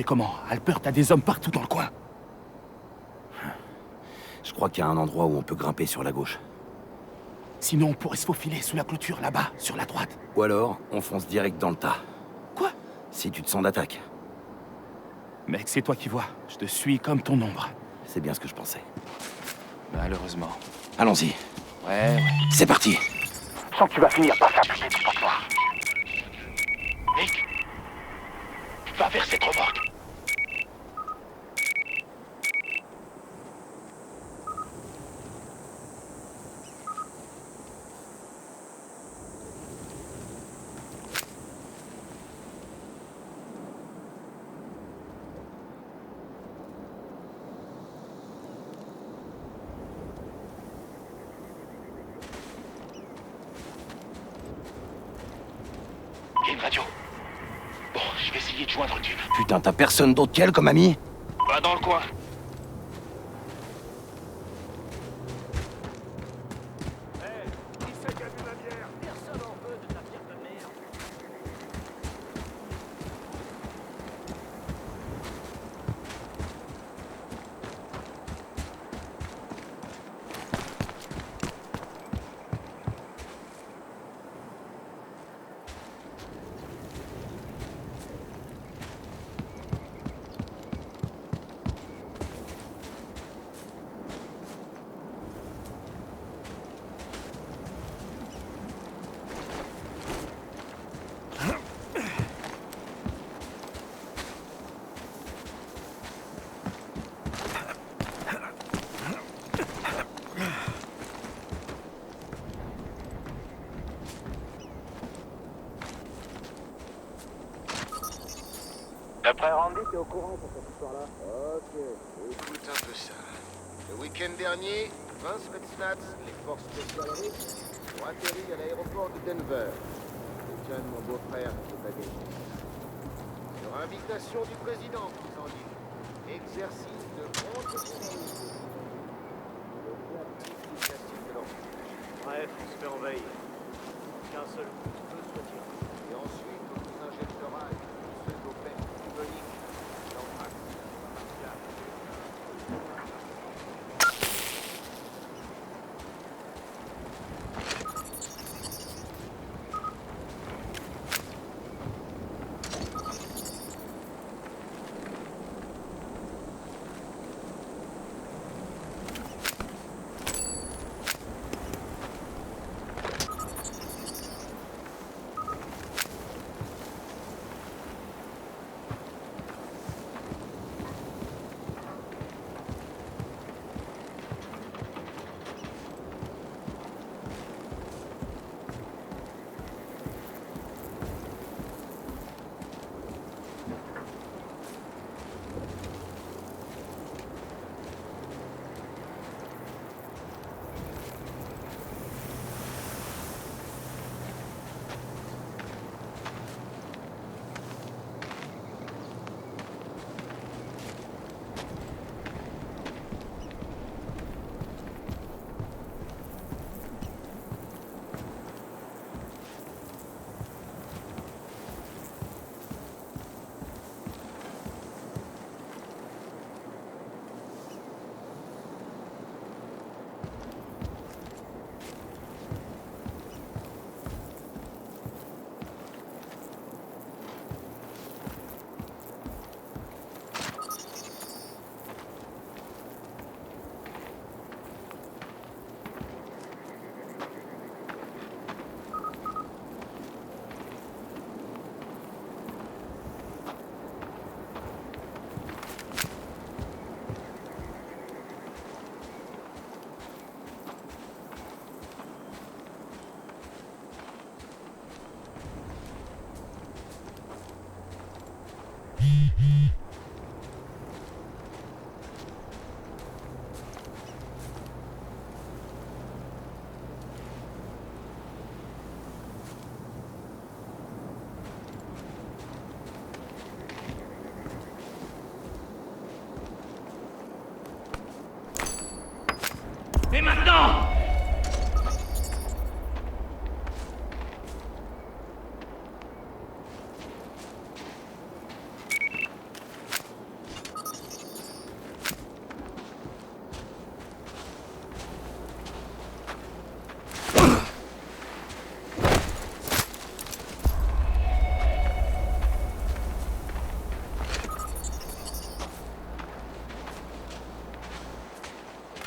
fait comment? Alper, t'as des hommes partout dans le coin. Je crois qu'il y a un endroit où on peut grimper sur la gauche. Sinon, on pourrait se faufiler sous la clôture, là-bas, sur la droite. Ou alors, on fonce direct dans le tas. Quoi? Si tu te sens d'attaque. Mec, c'est toi qui vois. Je te suis comme ton ombre. C'est bien ce que je pensais. Malheureusement. Allons-y. Ouais. C'est parti. Je sens que tu vas finir par t'appliquer du porte noir. Nick, va vers cette remorque. Il y a une radio. Bon, je vais essayer de joindre Duve. Putain, t'as personne d'autre qu'elle comme ami? Va dans le coin. D'après Randy, t'es au courant pour cette histoire-là? Ok, écoute un peu ça. Le week-end dernier, Vince Redsknapp, les forces spéciales russes, ont atterri à l'aéroport de Denver. Le tien de mon beau-frère qui est bagagé. Sur invitation du président, qu'ils en disent. Exercice de contre-terrorisme. Le classique du classique de l'enfant. Bref, on se fait envahir. Qu'un seul coup de feu soit tiré. Et ensuite, on vous injectera une pseudo-peste bubonique d'anthrax.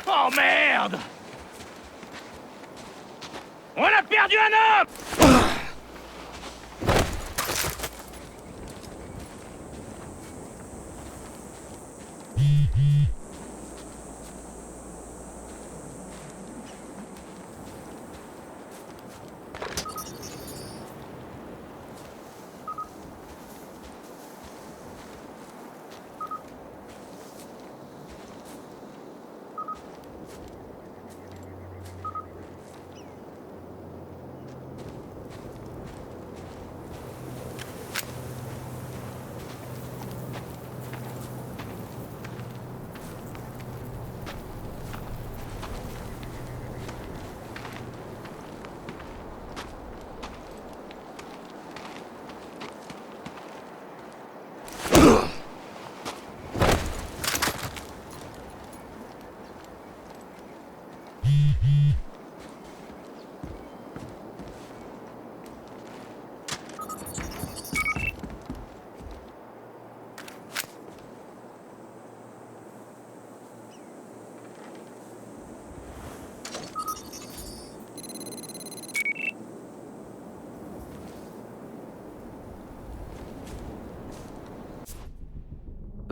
Oh merde! On a perdu un homme!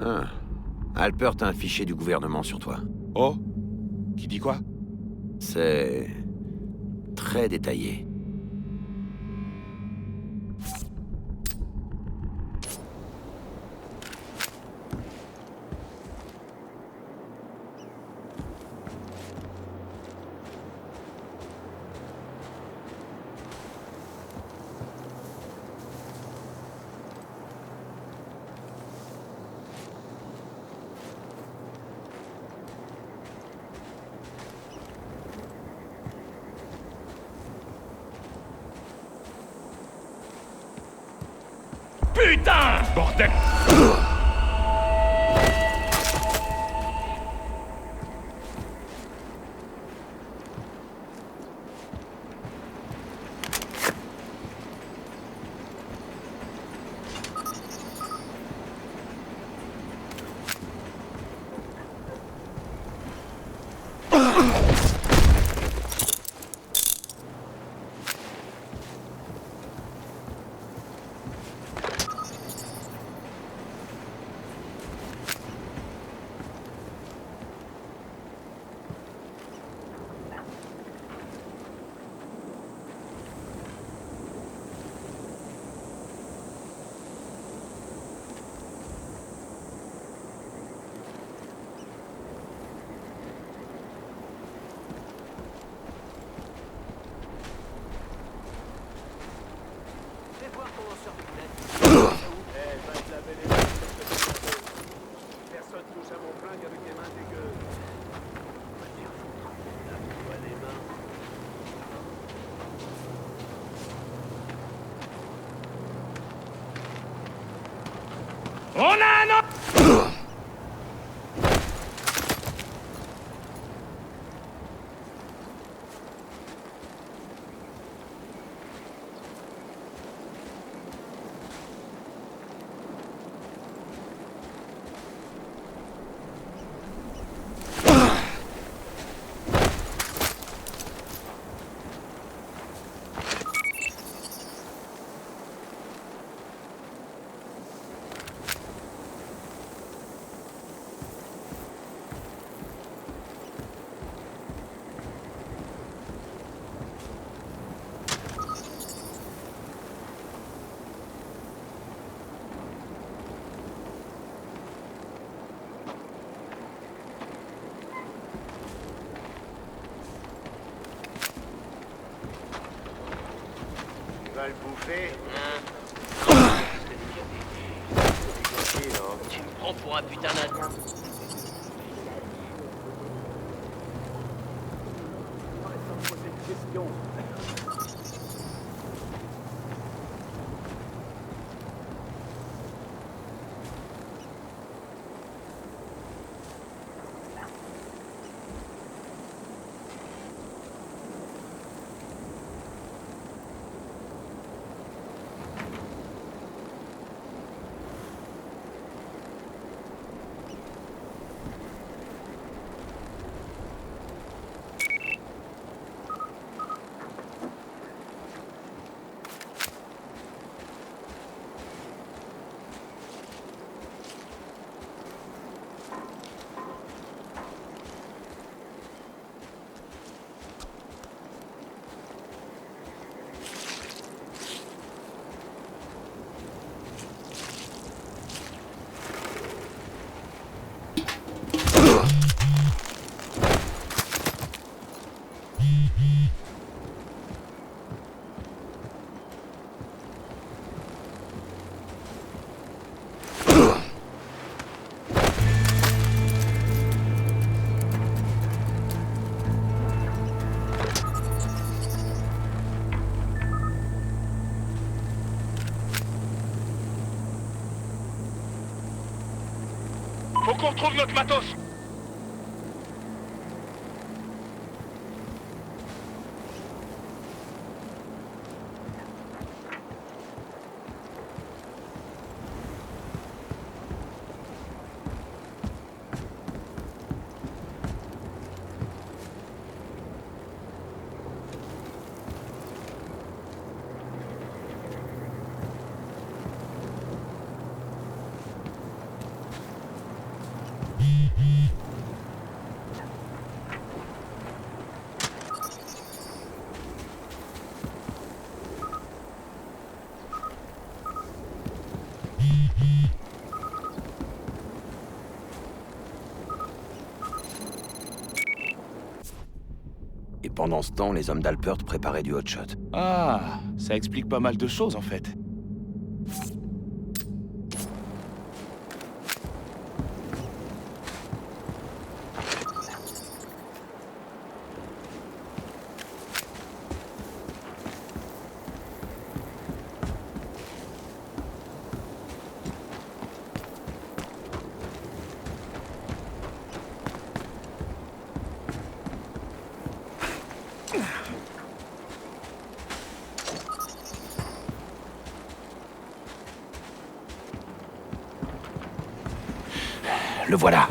Ah. Alpert a un fichier du gouvernement sur toi. Oh? Qui dit quoi? C'est... très détaillé. Putain! Bordel! Fais voir comment survivre la vie. Eh, va te laver les mains, personne touche à mon flingue avec des mains dégueu. On va dire, lave-toi les mains. On a un homme! Tu vas le bouffer? Tu me prends pour un putain d'un... Sans me poser de questions. Faut qu'on retrouve notre matos. Et pendant ce temps, les hommes d'Alpert préparaient du hotshot. Ah, ça explique pas mal de choses en fait. Le voilà.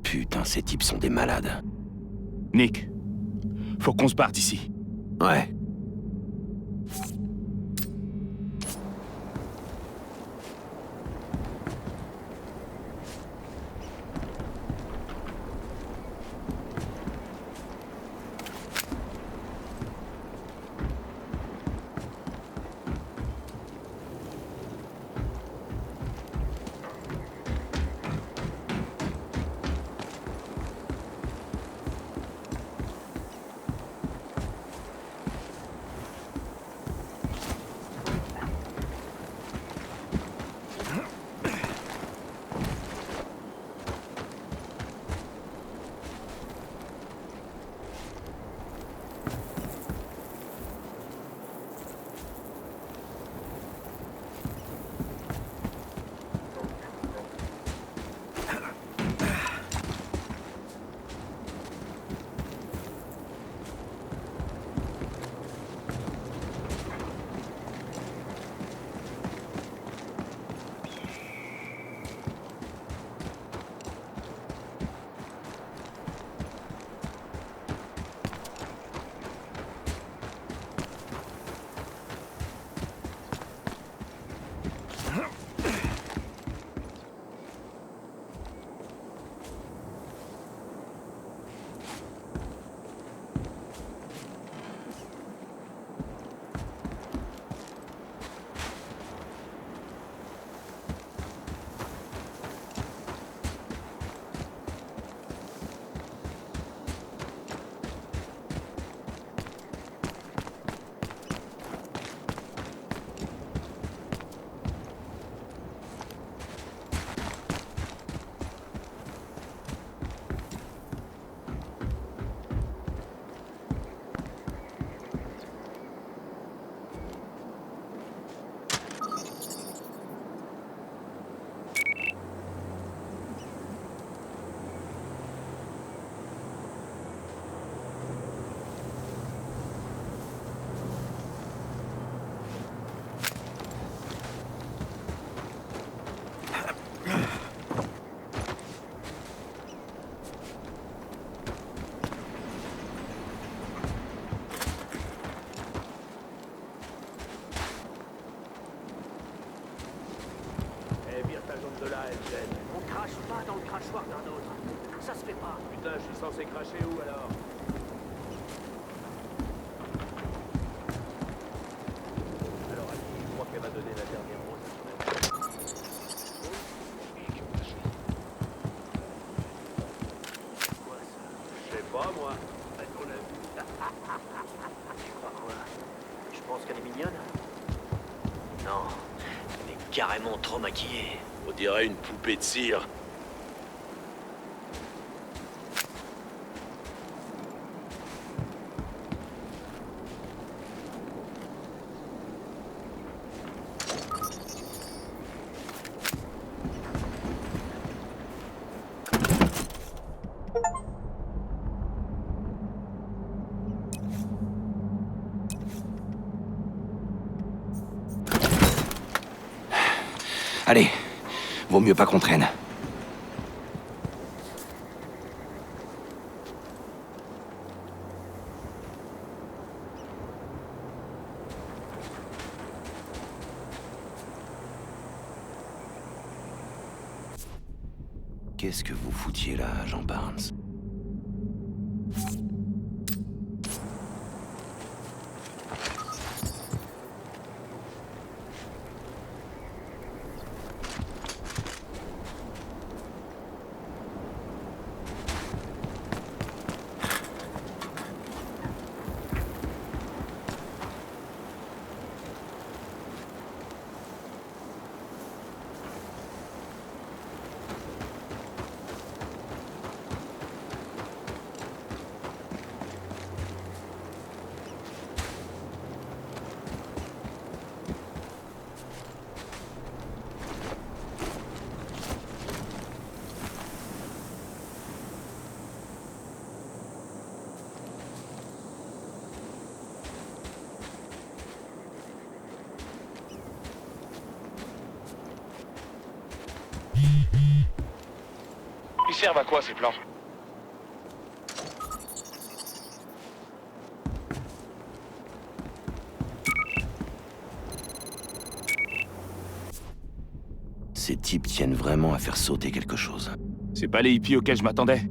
Putain, ces types sont des malades. Nick, faut qu'on se barre d'ici. Ouais. s'est craché où alors? Alors, Ali, je crois qu'elle va donner la dernière rose à son ami. Quoi ça? Je sais pas, moi. À ton avis. Tu crois quoi? Je pense qu'elle est mignonne? Non, elle est carrément trop maquillée. On dirait une poupée de cire. Allez, vaut mieux pas qu'on traîne. Qu'est-ce que vous foutiez là, Jean Barnes? Ils servent à quoi ces plans? Ces types tiennent vraiment à faire sauter quelque chose. C'est pas les hippies auxquels je m'attendais.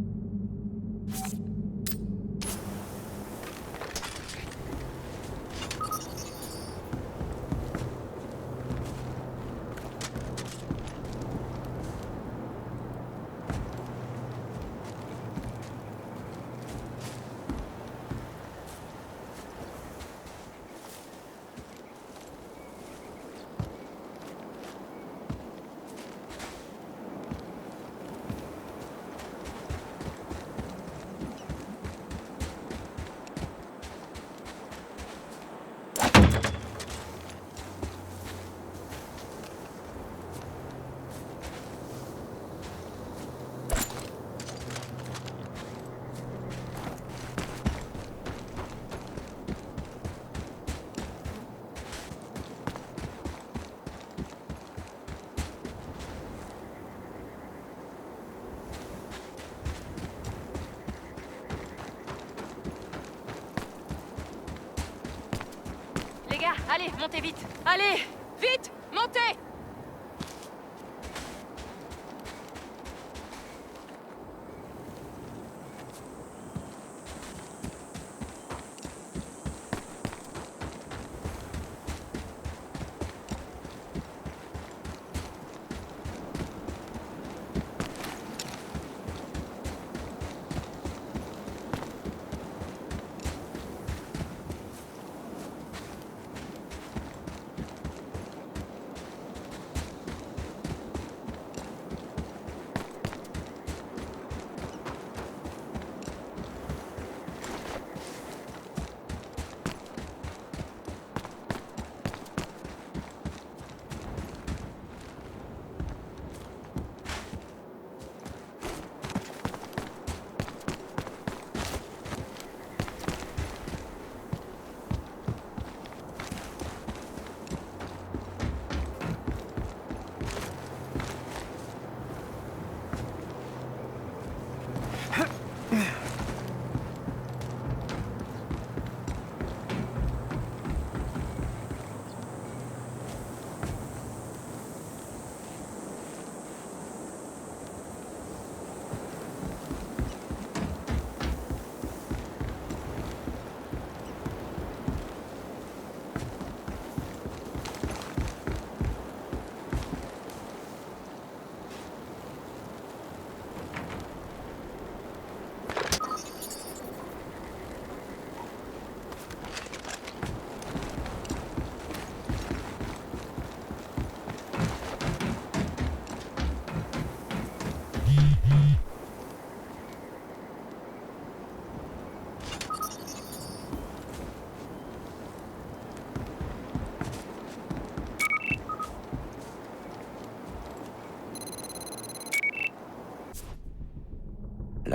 Les gars, allez, montez vite. Allez, vite, montez.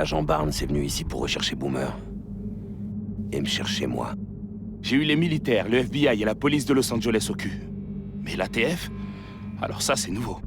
L'agent Barnes est venu ici pour rechercher Boomer. Et me chercher moi. J'ai eu les militaires, le FBI et la police de Los Angeles au cul. Mais l'ATF? Alors ça, c'est nouveau.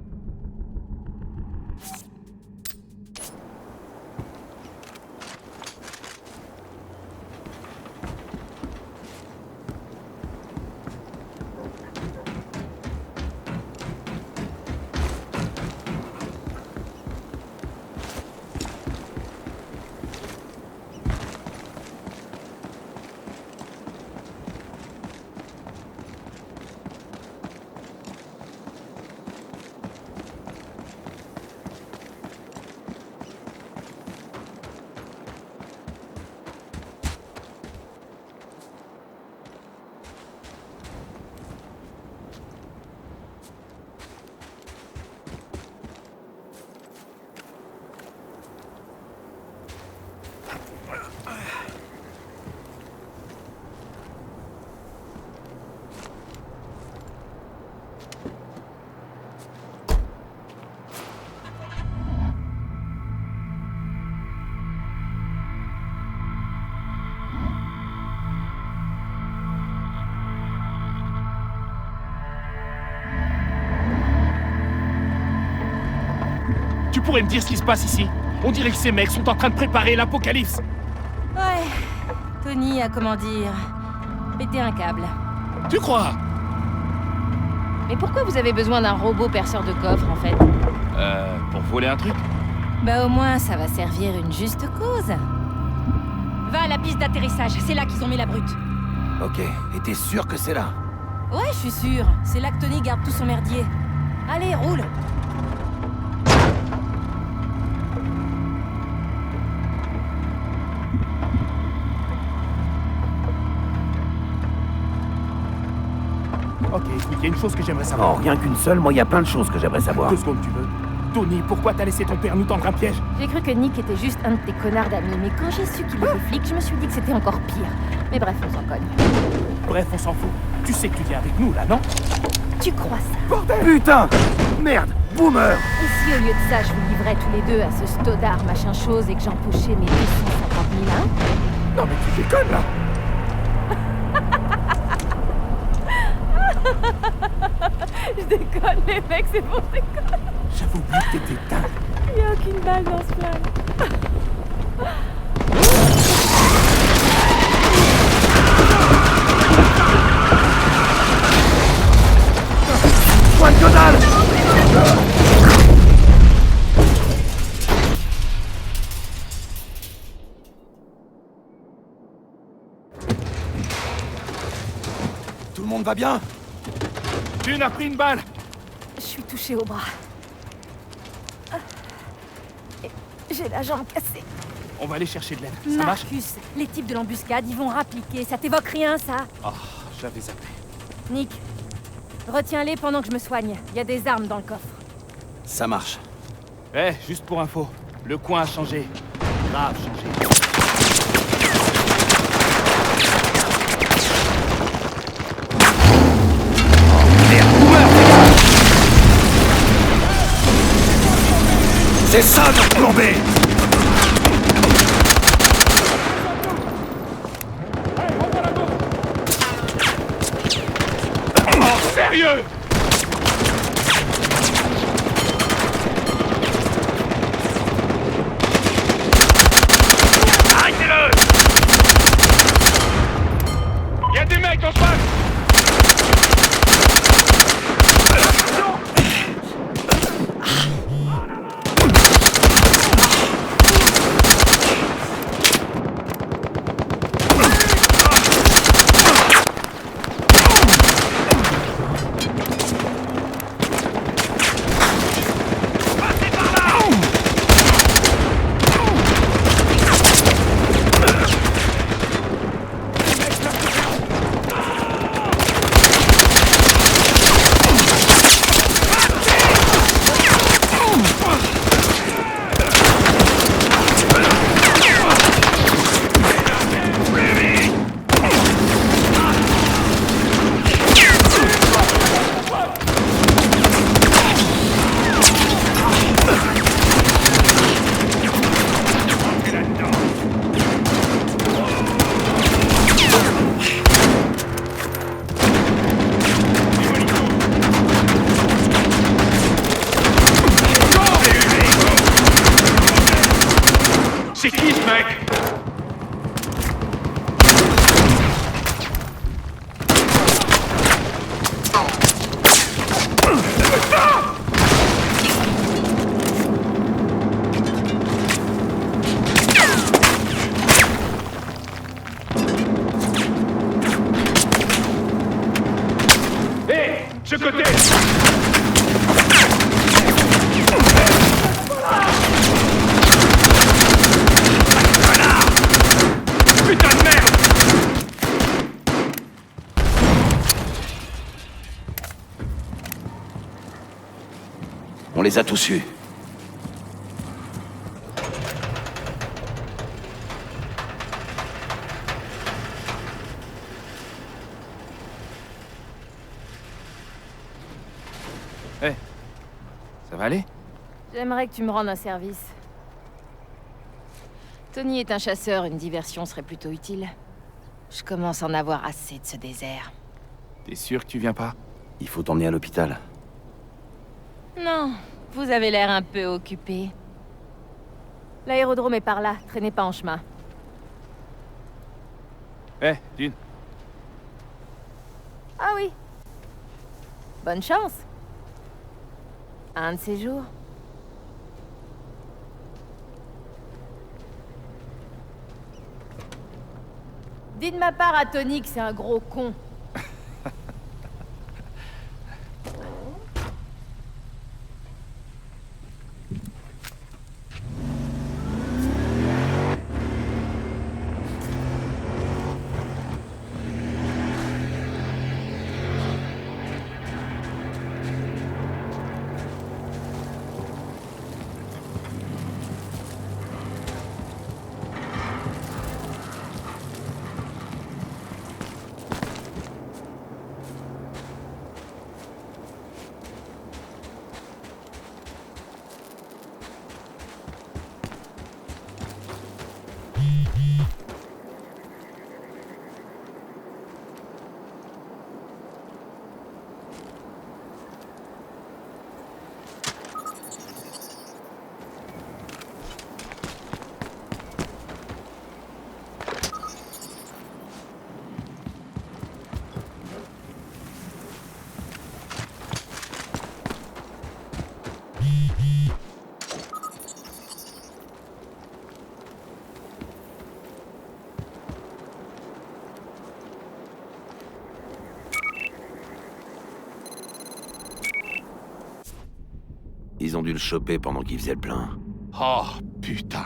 Tu pourrais me dire ce qui se passe ici? On dirait que ces mecs sont en train de préparer l'apocalypse. Ouais. Tony a, comment dire, pété un câble. Tu crois? Mais pourquoi vous avez besoin d'un robot perceur de coffre, en fait? Pour voler un truc? Bah au moins, ça va servir une juste cause. Va à la piste d'atterrissage, c'est là qu'ils ont mis la brute. Ok, et t'es sûr que c'est là? Ouais, je suis sûre. C'est là que Tony garde tout son merdier. Allez, roule. Ok, écoute, il y a une chose que j'aimerais savoir. Non, rien qu'une seule, moi il y a plein de choses que j'aimerais savoir. 2 secondes, tu veux? Tony, pourquoi t'as laissé ton père nous tendre un piège? J'ai cru que Nick était juste un de tes connards d'amis, mais quand j'ai su qu'il était flic, je me suis dit que c'était encore pire. Mais bref, on s'en cogne. Bref, on s'en fout. Tu sais que tu viens avec nous, là, non? Tu crois ça? Bordel! Putain! Merde! Boomer! Et si au lieu de ça, je vous livrais tous les deux à ce stodard machin chose et que j'empochais mes 250 000 hein? Non mais tu déconnes, là! Je déconne, les mecs, c'est bon, je déconne. J'avais oublié que t'étais dingue. Il n'y a aucune balle dans ce plan. Point que dalle! Tout le monde va bien? Tu n'as pris une balle! Je suis touchée au bras. Et j'ai la jambe cassée. On va aller chercher de l'aide. Ça marche? Marcus, les types de l'embuscade, ils vont rappliquer. Ça t'évoque rien, ça? Oh, j'avais zappé. Nick, retiens-les pendant que je me soigne. Il y a des armes dans le coffre. Ça marche. Eh, juste pour info, le coin a changé. Grave changé. C'est ça notre plombée! Oh, sérieux? Arrêtez-le! Il y a des mecs en face! ce côté! Putain de merde! On les a tous eus. Hé, ça va aller? J'aimerais que tu me rendes un service. Tony est un chasseur, une diversion serait plutôt utile. Je commence à en avoir assez de ce désert. T'es sûr que tu viens pas? Il faut t'emmener à l'hôpital. Non, vous avez l'air un peu occupé. L'aérodrome est par là, traînez pas en chemin. Hé, Dune. Ah oui. Bonne chance. Un de ces jours. Dis de ma part à Tony que c'est un gros con. Ils ont dû le choper pendant qu'il faisait le plein. Oh, putain.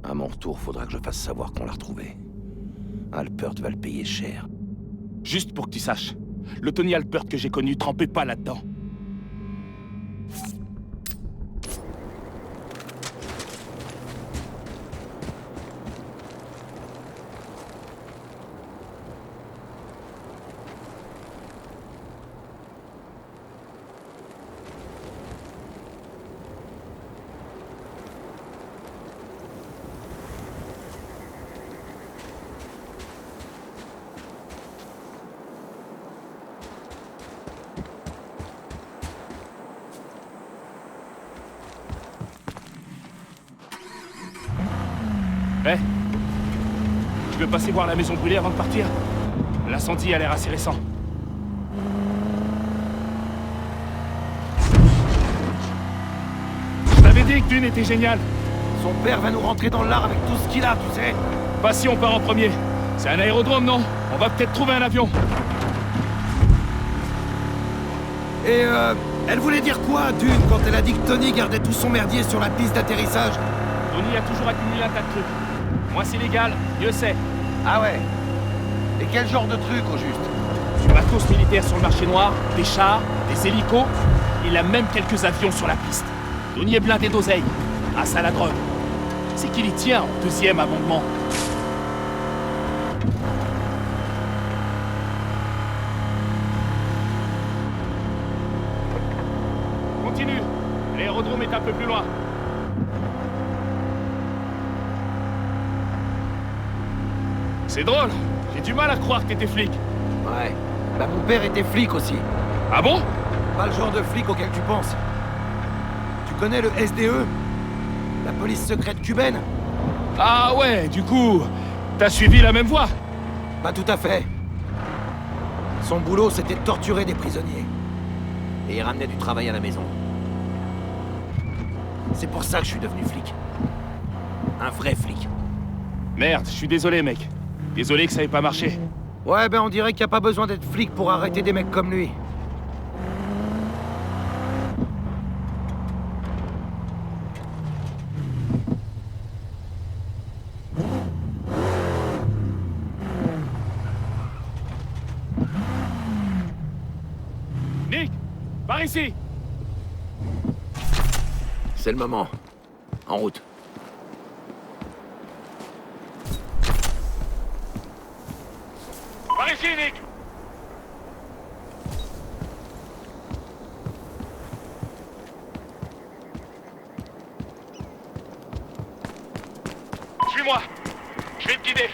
À mon retour, faudra que je fasse savoir qu'on l'a retrouvé. Alpert va le payer cher. Juste pour que tu saches, le Tony Alpert que j'ai connu trempait pas là-dedans. Eh, tu veux passer voir la maison brûlée avant de partir? L'incendie a l'air assez récent. Je t'avais dit que Dune était génial. Son père va nous rentrer dans l'art avec tout ce qu'il a, tu sais. Pas si on part en premier. C'est un aérodrome, non? On va peut-être trouver un avion. Et elle voulait dire quoi, Dune, quand elle a dit que Tony gardait tout son merdier sur la piste d'atterrissage? Tony a toujours accumulé un tas de trucs. Moi, c'est légal, Dieu sait. Ah ouais. Et quel genre de truc, au juste? Du matos militaire sur le marché noir, des chars, des hélicos. Il a même quelques avions sur la piste. Tony est blindé d'oseille. Ah, ça la drogue. C'est qu'il y tient au deuxième amendement. Continue. L'aérodrome est un peu plus loin. C'est drôle. J'ai du mal à croire que t'étais flic. Ouais. Bah mon père était flic aussi. Ah bon? Pas le genre de flic auquel tu penses. Tu connais le SDE? La police secrète cubaine? Ah ouais, du coup, t'as suivi la même voie? Pas tout à fait. Son boulot, c'était de torturer des prisonniers. Et il ramenait du travail à la maison. C'est pour ça que je suis devenu flic. Un vrai flic. Merde, je suis désolé, mec. Désolé que ça ait pas marché. Ouais, ben on dirait qu'il n'y a pas besoin d'être flic pour arrêter des mecs comme lui. Nick, par ici. C'est le moment. En route. Par ici, Nick. Suis-moi. Je vais te guider.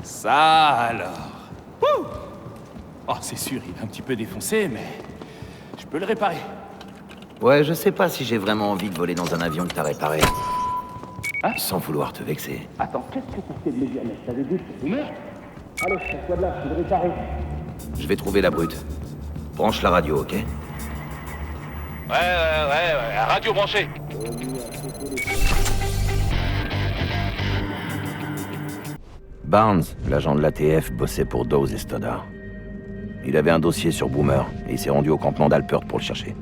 Ça alors. Wouh. Oh, c'est sûr, il est un petit peu défoncé, mais je peux le réparer. Ouais, je sais pas si j'ai vraiment envie de voler dans un avion que t'as réparé. Hein? Sans vouloir te vexer. Attends, qu'est-ce que ça fait de me dire, mec? T'avais vu ce boomer? Allez, je de là, je vais le réparer. Je vais trouver la brute. Branche la radio, ok? Ouais, radio branchée. Barnes, l'agent de l'ATF, bossait pour Dawes et Stoddard. Il avait un dossier sur Boomer et il s'est rendu au campement d'Alpert pour le chercher.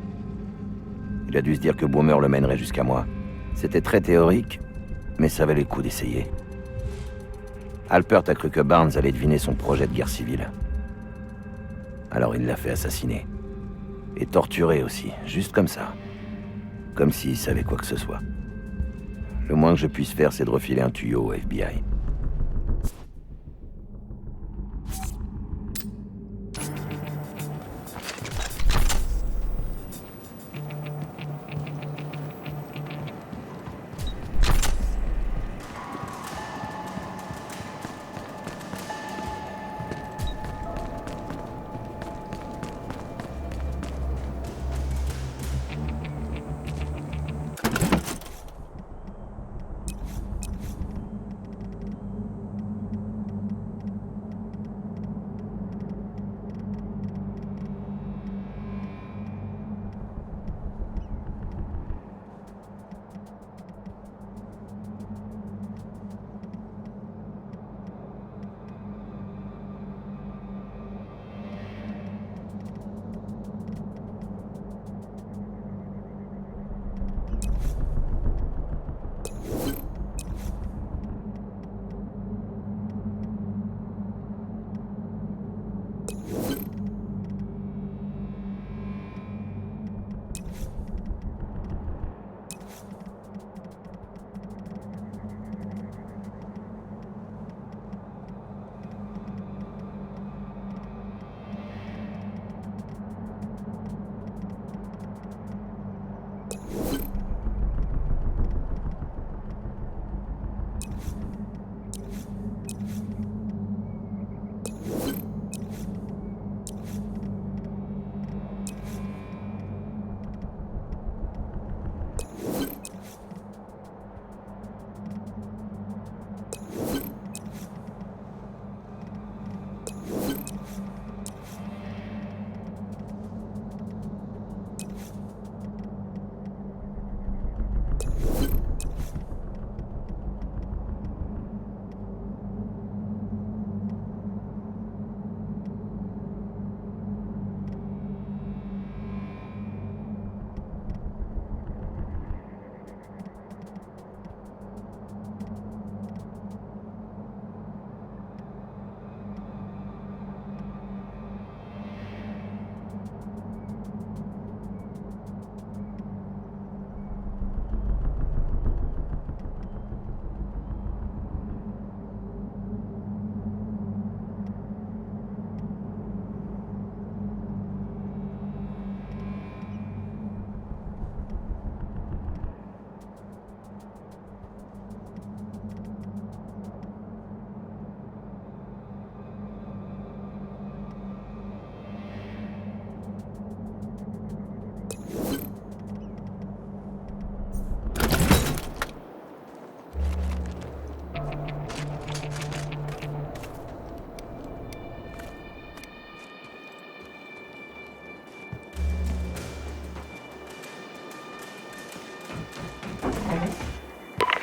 Il a dû se dire que Boomer le mènerait jusqu'à moi. C'était très théorique, mais ça valait le coup d'essayer. Alpert a cru que Barnes allait deviner son projet de guerre civile. Alors il l'a fait assassiner. Et torturer aussi, juste comme ça. Comme s'il savait quoi que ce soit. Le moins que je puisse faire, c'est de refiler un tuyau au FBI.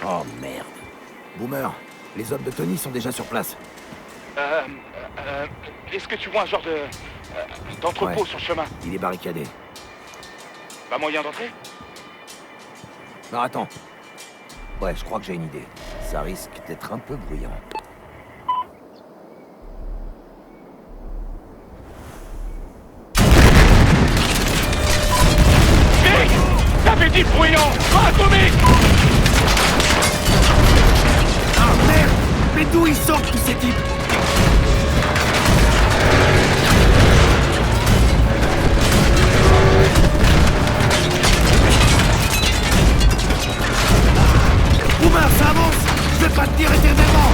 Oh merde. Boomer, les hommes de Tony sont déjà sur place. Est-ce que tu vois un genre d'entrepôt Ouais. sur le chemin? Il est barricadé. Pas moyen d'entrer? Non, attends. Ouais, je crois que j'ai une idée. Ça risque d'être un peu bruyant. Nick! T'avais dit bruyant! Pas atomique! Ah merde! Mais d'où ils sortent tous ces types? Boomer, ça avance! Je vais pas te dire éternellement!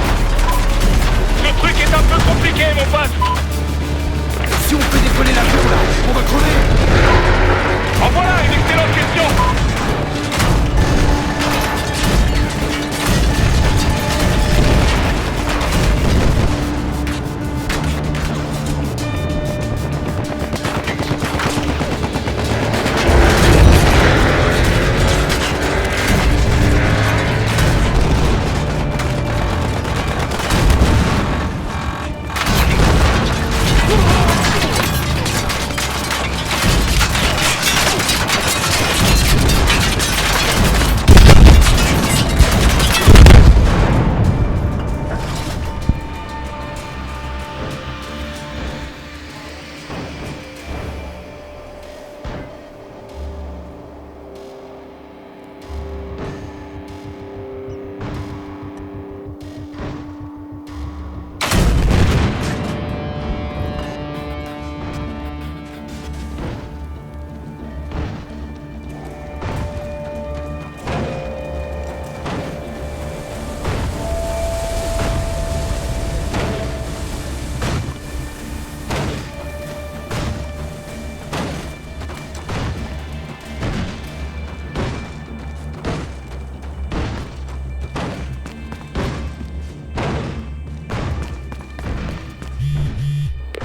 Ce truc est un peu compliqué, mon pote! Si on peut décoller l'avion là, on va crever! En voilà une excellente question!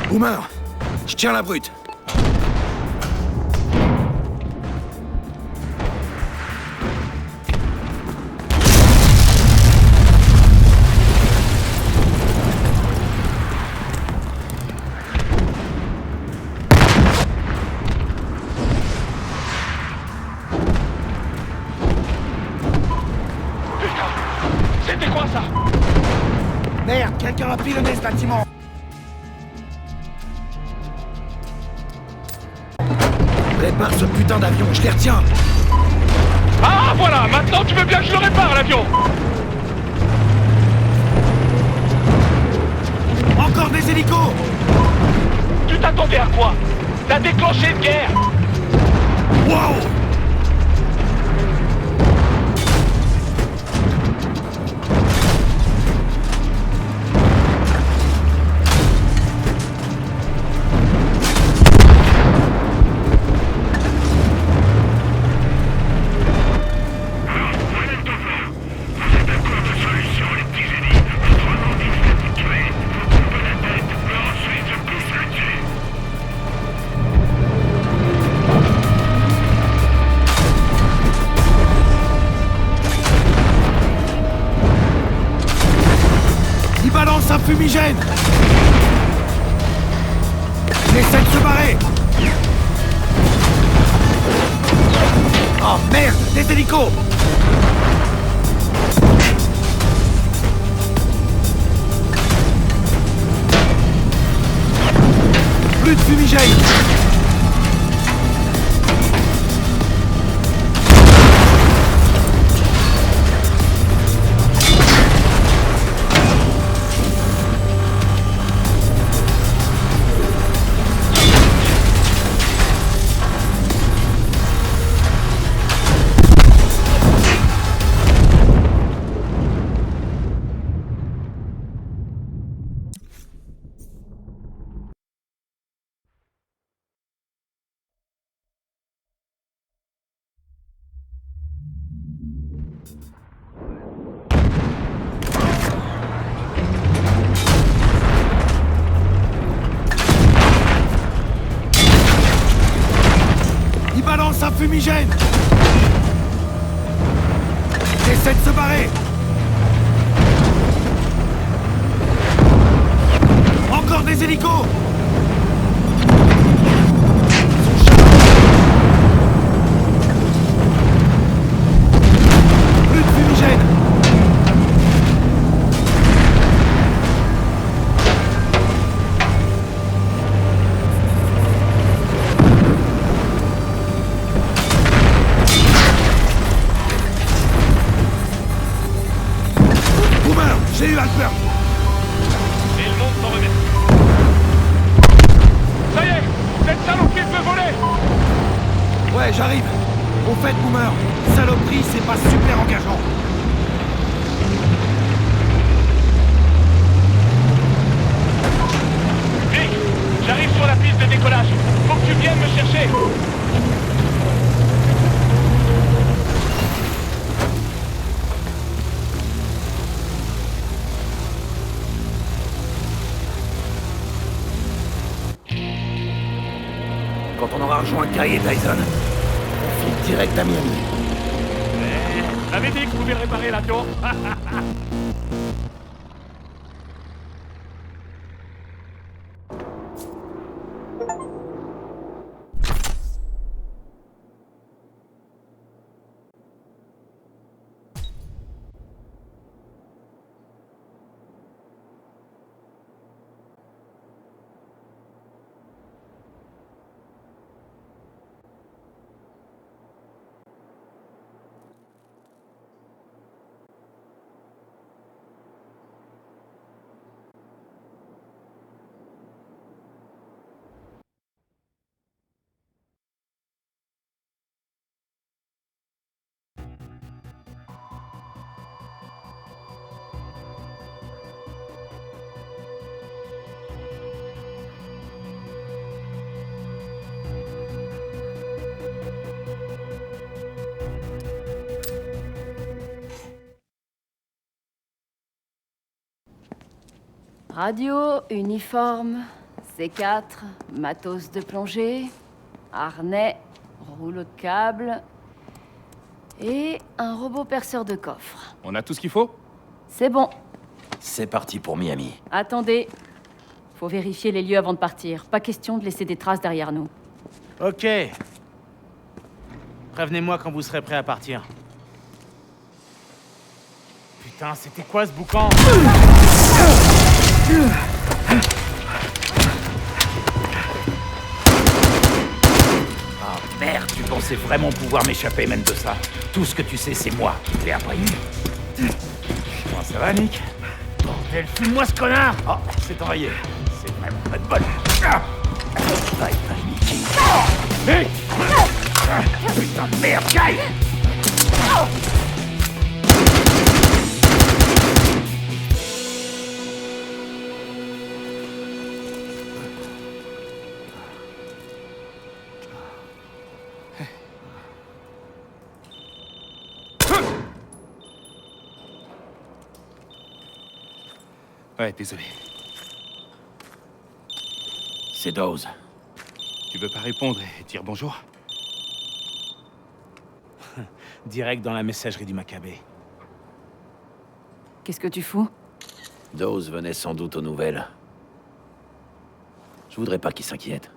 Boomer, je tiens la brute. Putain! C'était quoi ça? Merde, quelqu'un a pilonné ce bâtiment. Répare ce putain d'avion, je les retiens. Ah voilà! Maintenant tu veux bien que je le répare, l'avion! Encore des hélicos. Tu t'attendais à quoi? T'as déclenché une guerre! Wow! Il balance un fumigène. Il essaie de se barrer. Oh merde, des hélicos. Plus de fumigène. Il balance un fumigène. essaient de se barrer! Encore des hélicos! Plus de fumigène! Boomer, j'ai eu Albert! Et le monde s'en remet. Ça y est, cette saloperie peut voler. Ouais, j'arrive. Au fait, Boomer, saloperie, c'est pas super engageant. Vic, j'arrive sur la piste de décollage. Faut que tu viennes me chercher. Quand on aura rejoint Kai et Tyson, on file direct à Miami. J'avais dit que je pouvais réparer l'avion. Radio, uniforme, C4, matos de plongée, harnais, rouleau de câble et un robot perceur de coffre. On a tout ce qu'il faut? C'est bon. C'est parti pour Miami. Attendez. Faut vérifier les lieux avant de partir. Pas question de laisser des traces derrière nous. Ok. Prévenez-moi quand vous serez prêt à partir. Putain, c'était quoi ce boucan? Ah merde, tu pensais vraiment pouvoir m'échapper même de ça? Tout ce que tu sais, c'est moi qui te l'ai appris. Comment ça va, Nick? Bordel, fume-moi ce connard! Oh, c'est enrayé. C'est vraiment pas de bol. Bye bye, Nicky. Hey! Putain de merde, Kai! Ouais, désolé. C'est Dawes. Tu veux pas répondre et dire bonjour? Direct dans la messagerie du Maccabée. Qu'est-ce que tu fous? Dawes venait sans doute aux nouvelles. Je voudrais pas qu'il s'inquiète.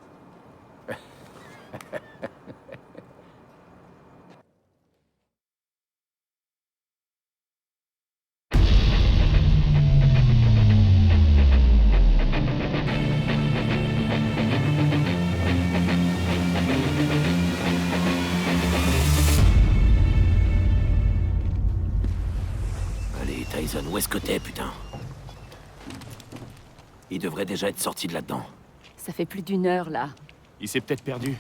Allez, Tyson, où est-ce que t'es, putain? Il devrait déjà être sorti de là-dedans. Ça fait plus d'une heure, là. Il s'est peut-être perdu.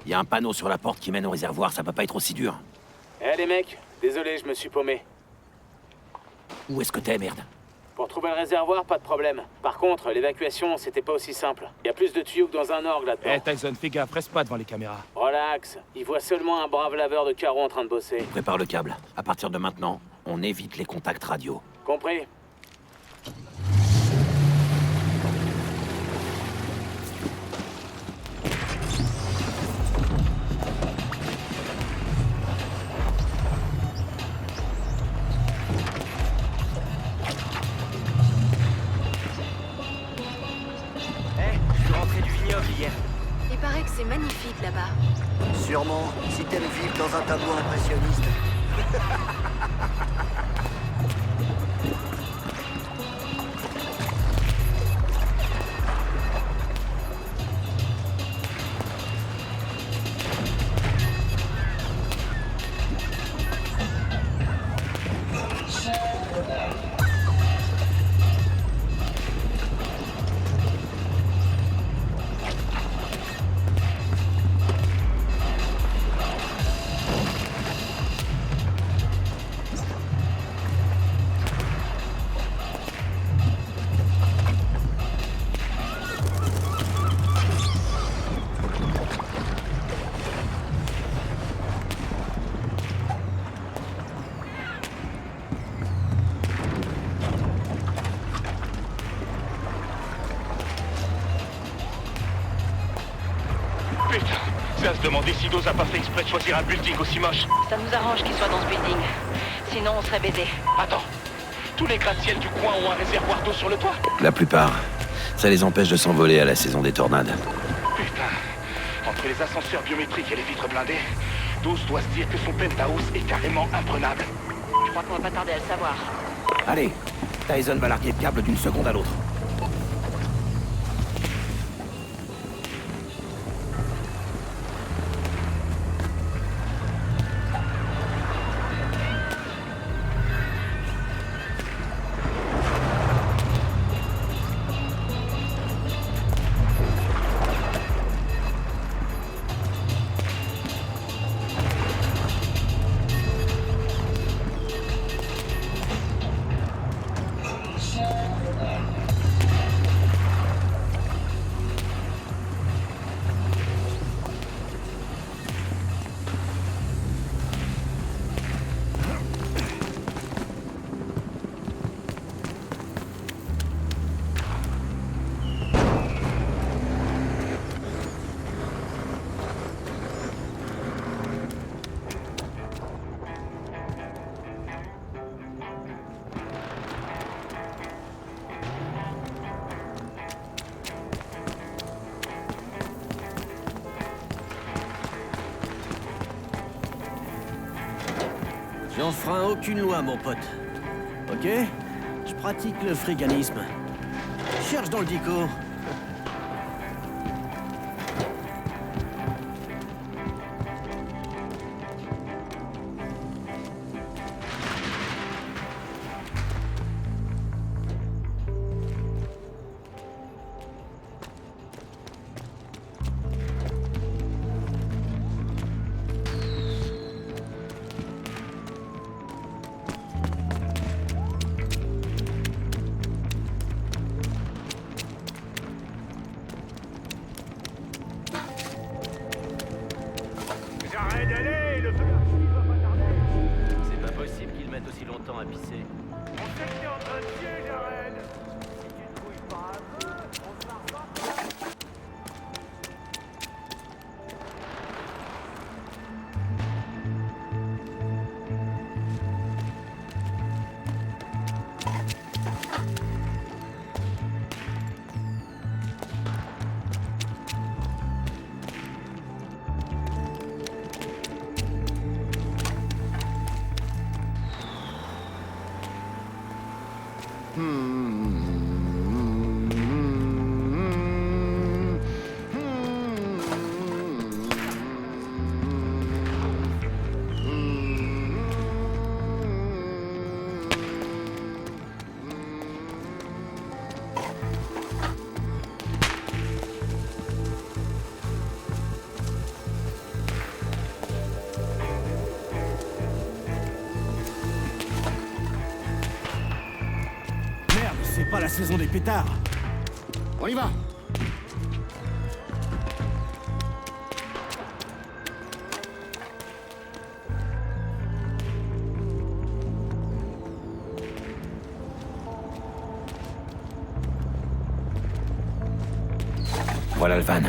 Il y a un panneau sur la porte qui mène au réservoir, ça peut pas être aussi dur. Eh les mecs, désolé, je me suis paumé. Où est-ce que t'es, merde? Pour trouver le réservoir, pas de problème. Par contre, l'évacuation, c'était pas aussi simple. Il y a plus de tuyaux que dans un orgue là-dedans. Eh Tyson, fais gaffe, reste pas devant les caméras. Relax, il voit seulement un brave laveur de carreaux en train de bosser. Prépare le câble. À partir de maintenant, on évite les contacts radio. Compris? magnifique là-bas. Sûrement, si t'aimes vivre dans un tableau impressionniste. Putain, c'est à se demander si Dawes a pas fait exprès de choisir un building aussi moche. Ça nous arrange qu'il soit dans ce building. Sinon, on serait baisés. Attends, tous les gratte-ciel du coin ont un réservoir d'eau sur le toit? La plupart. Ça les empêche de s'envoler à la saison des tornades. Putain, entre les ascenseurs biométriques et les vitres blindées, Dawes doit se dire que son penthouse est carrément imprenable. Je crois qu'on va pas tarder à le savoir. Allez, Tyson va larguer le câble d'une seconde à l'autre. J'enfreins aucune loi, mon pote. Ok? Je pratique le friganisme. Cherche dans le dico. J'arrête d'aller, le feu d'artifice va pas tarder. C'est pas possible qu'ils mettent aussi longtemps à pisser. On sait que t'es en train de chier, Jared. Si tu te couilles pas un peu, on se marre pas. C'est pas la saison des pétards. On y va. Voilà le van.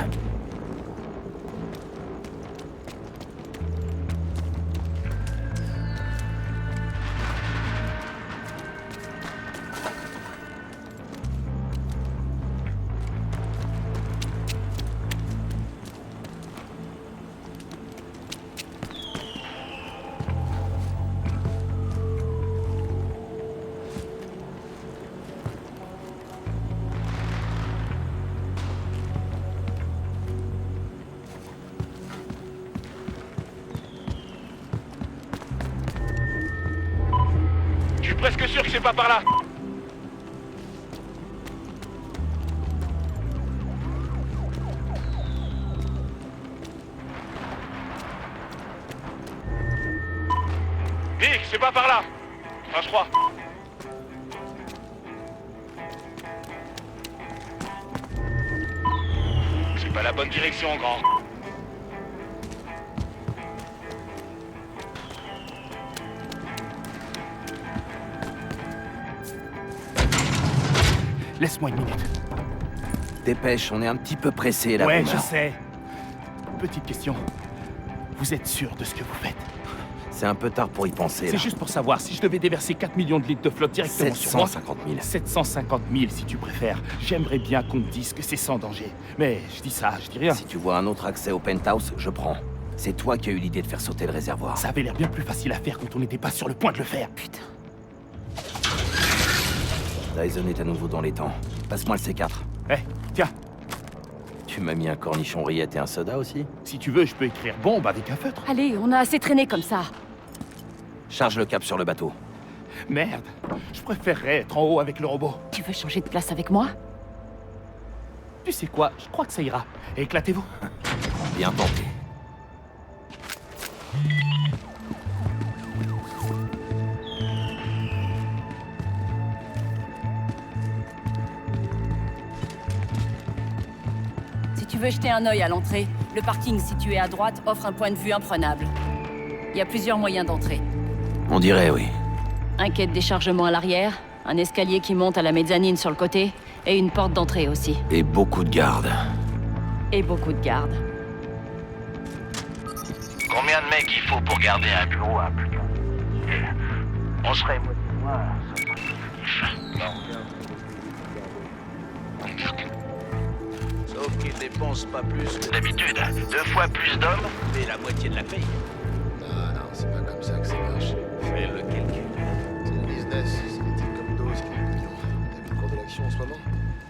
Je suis presque sûr que c'est pas par là. Vic, c'est pas par là. Enfin, je crois. C'est pas la bonne direction, grand. Laisse-moi une minute. Dépêche, on est un petit peu pressé là. Ouais, Boomer. je sais. Petite question. Vous êtes sûr de ce que vous faites? C'est un peu tard pour y penser. C'est là. juste pour savoir si je devais déverser 4 millions de litres de flotte directement sur moi. 750 000. 750 000 si tu préfères. J'aimerais bien qu'on me dise que c'est sans danger. Mais je dis ça, je dis rien. Si tu vois un autre accès au penthouse, je prends. C'est toi qui as eu l'idée de faire sauter le réservoir. Ça avait l'air bien plus facile à faire quand on n'était pas sur le point de le faire. Putain. Dyson est à nouveau dans les temps. Passe-moi le C4. Eh, tiens, Tu m'as mis un cornichon rillette et un soda aussi? si tu veux, je peux écrire bombe avec un feutre. Allez, on a assez traîné comme ça. Charge le cap sur le bateau. Merde, je préférerais être en haut avec le robot. Tu veux changer de place avec moi? Tu sais quoi, je crois que ça ira. Éclatez-vous. Bien tenté. Si tu veux jeter un œil à l'entrée, le parking situé à droite offre un point de vue imprenable. Il y a plusieurs moyens d'entrée. On dirait, oui. Un quai de déchargement à l'arrière, un escalier qui monte à la mezzanine sur le côté, et une porte d'entrée aussi. Et beaucoup de gardes. Et beaucoup de gardes. Combien de mecs il faut pour garder un bureau à plus? On serait... Sauf qu'ils dépensent pas plus que D'habitude, 2 fois plus d'hommes. mais la moitié de la paye. Non, c'est pas comme ça que ça marche. Fais le calcul. C'est le business, c'est des types comme Dose qui ont le pognon. T'as vu le cours de l'action en ce moment?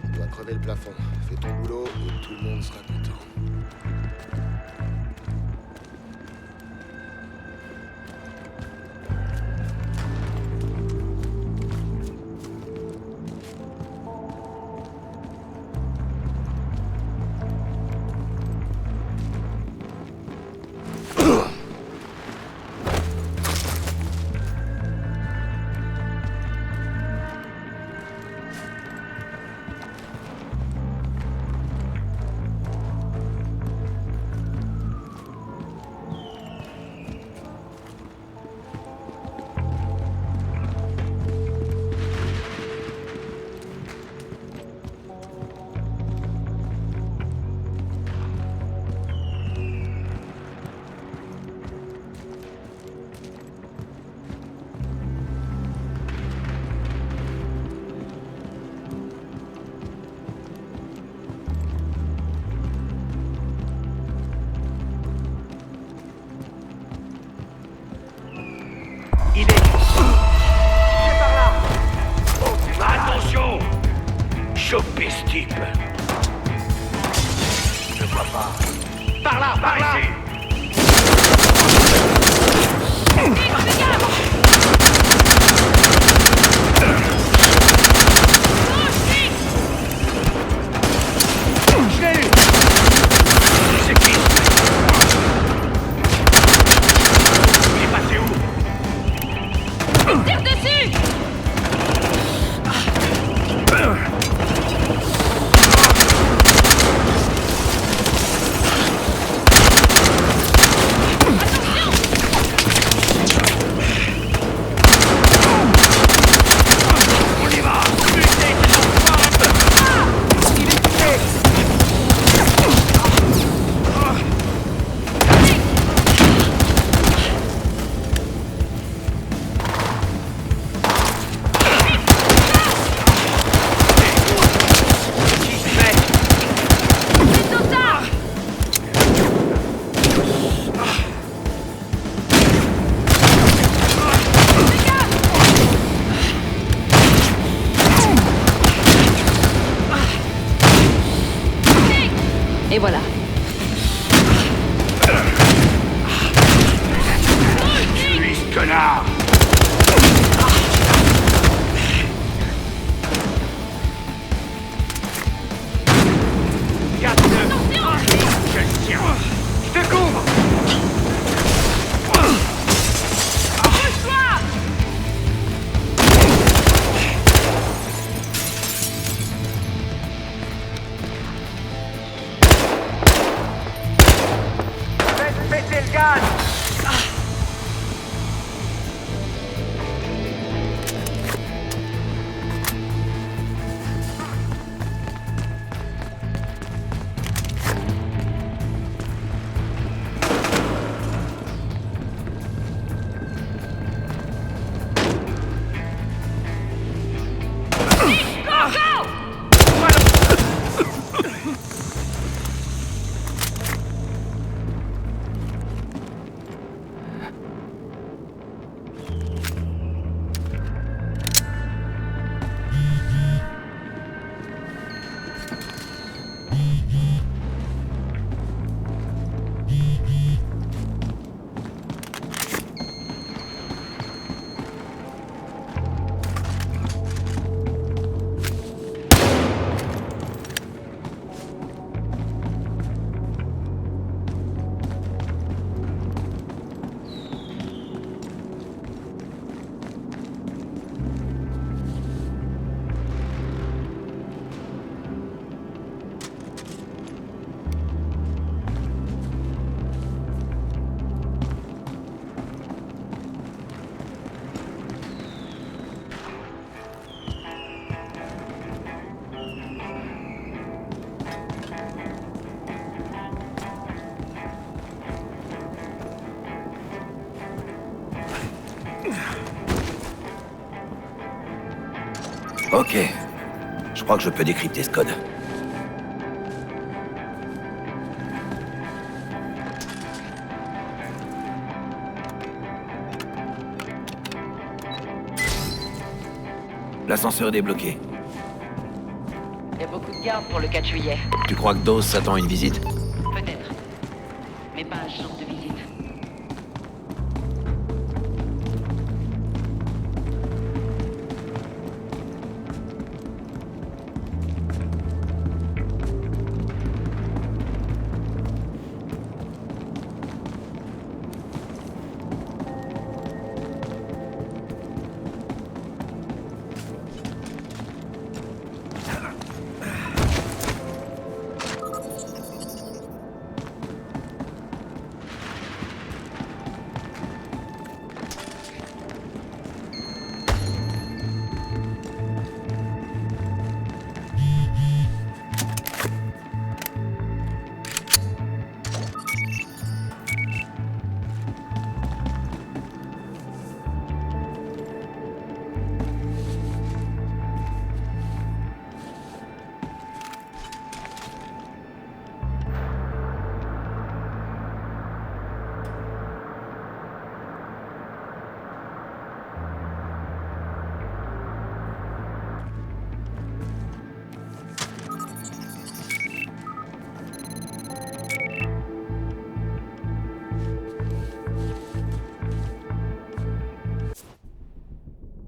Tu dois crever le plafond. Fais ton boulot et tout le monde sera content. Attention! Chopez ce type! Je vois pas. Par là! Par là! Je l'ai eu! C'est qui? Il est passé où? Tire dessus! On y va! Butez, qu'ils ont pas un peu! Il est tué! Qui fait? C'est Tota! Et voilà. Lui, ce connard! Ok. Je crois que je peux décrypter ce code. L'ascenseur est débloqué. Il y a beaucoup de gardes pour le 4 juillet. Tu crois que Dawes s'attend à une visite? Peut-être. Mais pas un genre de visite.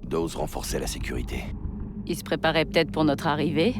Dawes renforçait la sécurité. Il se préparait peut-être pour notre arrivée.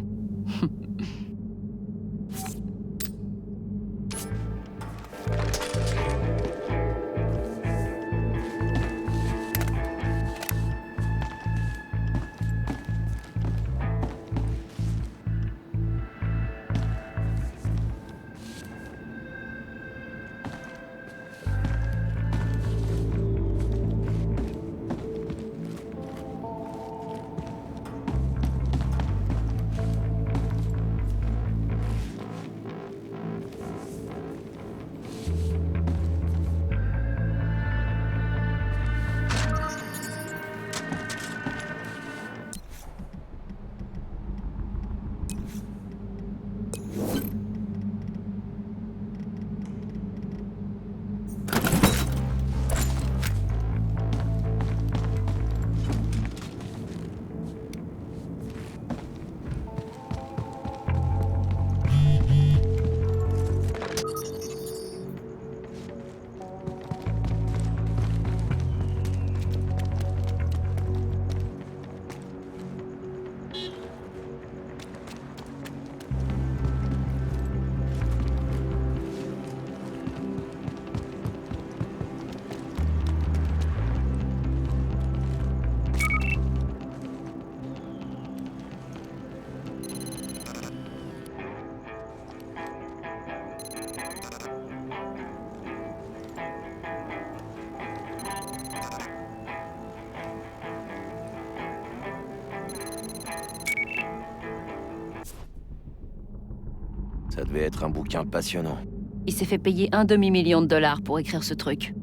Ça devait être un bouquin passionnant. Il s'est fait payer un demi-million de dollars pour écrire ce truc.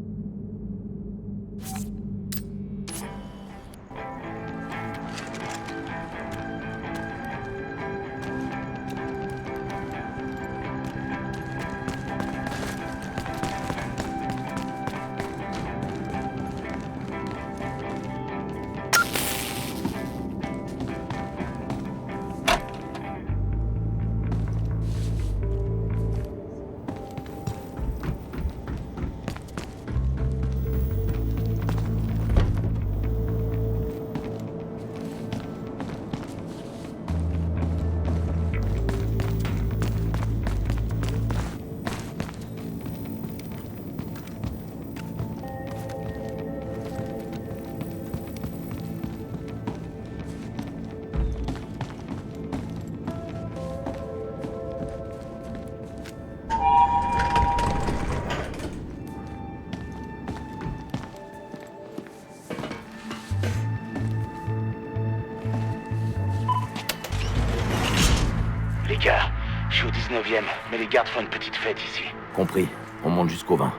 Les gars, je suis au 19e, mais les gardes font une petite fête ici. Compris. On monte jusqu'au 20.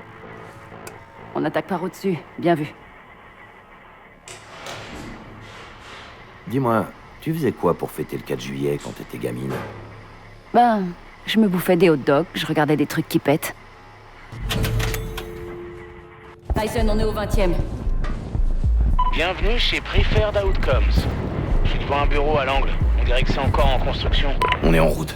On attaque par au-dessus. Bien vu. Dis-moi, Tu faisais quoi pour fêter le 4 juillet quand t'étais gamine? Ben, je me bouffais des hot dogs, je regardais des trucs qui pètent. Tyson, on est au 20e. Bienvenue chez Preferred Outcomes. Je suis devant un bureau à l'angle. On dirait que c'est encore en construction. On est en route.